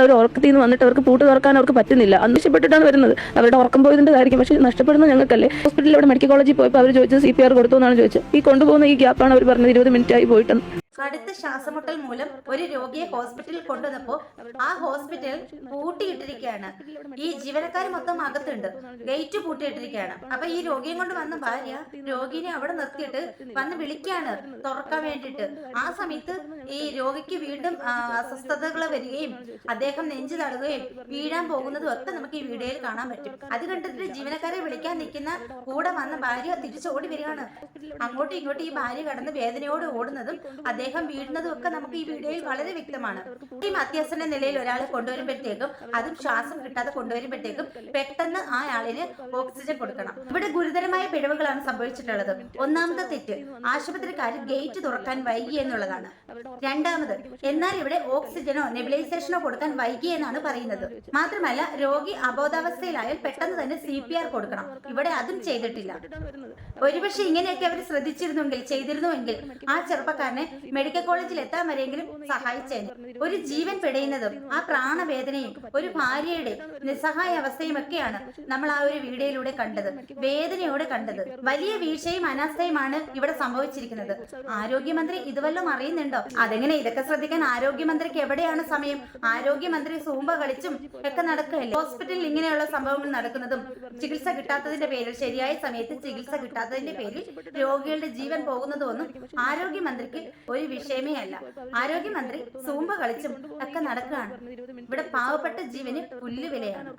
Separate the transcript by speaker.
Speaker 1: അവർ ഉറക്കത്തിൽ നിന്ന് വന്നിട്ട് അവർക്ക് പൂട്ട് തുറക്കാൻ അവർക്ക് പറ്റുന്നില്ല. അന്വേഷപ്പെട്ടിട്ടാണ് വരുന്നത്. അവരുടെ ഉറക്കം പോയതിൻ്റെതായിരിക്കും. പക്ഷേ നഷ്ടപ്പെടുന്നത് ഞങ്ങൾക്കല്ലേ. ഹോസ്പിറ്റലിൽ അവിടെ മെഡിക്കൽ കോളേജിൽ പോയപ്പോൾ അവർ ചോദിച്ചത് CPR കൊടുത്തു എന്നാണ് ചോദിച്ചത്. ഈ കൊണ്ടുപോകുന്ന ഈ ഗ്യാപ്പാണ് അവർ പറഞ്ഞത് 20 മിനിറ്റ് ആയി പോയിട്ടെന്ന്.
Speaker 2: കടുത്ത ശ്വാസമുട്ടൽ മൂലം ഒരു രോഗിയെ ഹോസ്പിറ്റലിൽ കൊണ്ടുവന്നപ്പോൾ ആ ഹോസ്പിറ്റൽ പൂട്ടിയിട്ടിരിക്കുകയാണ്. ഈ ജീവനക്കാർ മൊത്തം അകത്തുണ്ട്, ഗേറ്റ് പൂട്ടിയിട്ടിരിക്കുകയാണ്. അപ്പൊ ഈ രോഗിയെ കൊണ്ട് വന്ന ഭാര്യ രോഗിനെ അവിടെ നിർത്തിയിട്ട് വന്ന് വിളിക്കുകയാണ് തുറക്കാൻ വേണ്ടിയിട്ട്. ആ സമയത്ത് ഈ രോഗിക്ക് വീണ്ടും അസ്വസ്ഥതകൾ വരികയും അദ്ദേഹം നെഞ്ചു തടയുകയും വീഴാൻ പോകുന്നതും ഒക്കെ നമുക്ക് ഈ വീഡിയോയിൽ കാണാൻ പറ്റും. അത് കണ്ടിട്ട് ജീവനക്കാരെ വിളിക്കാൻ നിൽക്കുന്ന കൂടെ വന്ന ഭാര്യ തിരിച്ചോടി വരികയാണ്. അങ്ങോട്ടും ഇങ്ങോട്ടും ഈ ഭാര്യ കടന്ന് വേദനയോട് ഓടുന്നതും അദ്ദേഹം വീഴുന്നതും ഒക്കെ നമുക്ക് ഈ വീഡിയോയിൽ വളരെ വ്യക്തമാണ്. ഈ അത്യാസന്ന നിലയിൽ ഒരാളെ കൊണ്ടുവരുമ്പോഴത്തേക്കും, അതും ശ്വാസം കിട്ടാതെ കൊണ്ടുവരുമ്പോഴത്തേക്കും പെട്ടെന്ന് ആ ആളിന് ഓക്സിജൻ കൊടുക്കണം. ഇവിടെ ഗുരുതരമായ പിഴവുകളാണ് സംഭവിച്ചിട്ടുള്ളത്. ഒന്നാമത്തെ തെറ്റ്, ആശുപത്രിക്കാർ ഗേറ്റ് തുറക്കാൻ വൈകി എന്നുള്ളതാണ്. രണ്ടാമത്, എന്നാൽ ഇവിടെ ഓക്സിജനോ നെബുലൈസേഷനോ കൊടുക്കാൻ വൈകി എന്നാണ് പറയുന്നത്. മാത്രമല്ല, രോഗി അബോധാവസ്ഥയിലായാൽ പെട്ടെന്ന് തന്നെ CPR കൊടുക്കണം. ഇവിടെ അതും ചെയ്തിട്ടില്ല. ഒരുപക്ഷെ ഇങ്ങനെയൊക്കെ അവർ ശ്രദ്ധിച്ചിരുന്നെങ്കിൽ, ചെയ്തിരുന്നുവെങ്കിൽ ആ ചെറുപ്പക്കാരനെ മെഡിക്കൽ കോളേജിൽ എത്താൻ വരെയെങ്കിലും സഹായിച്ചേനെ. ഒരു ജീവൻ പിടയുന്നതും ആ പ്രാണവേദനയും ഒരു ഭാര്യയുടെ നിസ്സഹായ അവസ്ഥയും ഒക്കെയാണ് നമ്മൾ ആ ഒരു വീഡിയോയിലൂടെ കണ്ടത്, വേദനയോടെ കണ്ടത്. വലിയ വീഴ്ചയും അനാസ്ഥയുമാണ് ഇവിടെ സംഭവിച്ചിരിക്കുന്നത്. ആരോഗ്യമന്ത്രി ഇതുവല്ലതും അറിയുന്നുണ്ടോ? അതെങ്ങനെ ഇതൊക്കെ ശ്രദ്ധിക്കാൻ ആരോഗ്യമന്ത്രിക്ക് എവിടെയാണ് സമയം? ആരോഗ്യമന്ത്രി സൂമ്പ കളിച്ചും ഒക്കെ നടക്കുകയല്ലേ. ഹോസ്പിറ്റലിൽ ഇങ്ങനെയുള്ള സംഭവങ്ങൾ നടക്കുന്നതും ചികിത്സ കിട്ടാത്തതിന്റെ പേരിൽ, ശരിയായ സമയത്ത് ചികിത്സ കിട്ടാത്തതിന്റെ പേരിൽ രോഗികളുടെ ജീവൻ പോകുന്നതൊന്നും ആരോഗ്യമന്ത്രിക്ക് ഒരു വിഷയമേ അല്ല. ആരോഗ്യമന്ത്രി സൂമ്പ കളിച്ചും ഒക്കെ നടക്കുകയാണ്. ഇവിടെ പാവപ്പെട്ട ജീവന് പുല്ലുവിലയാണ്.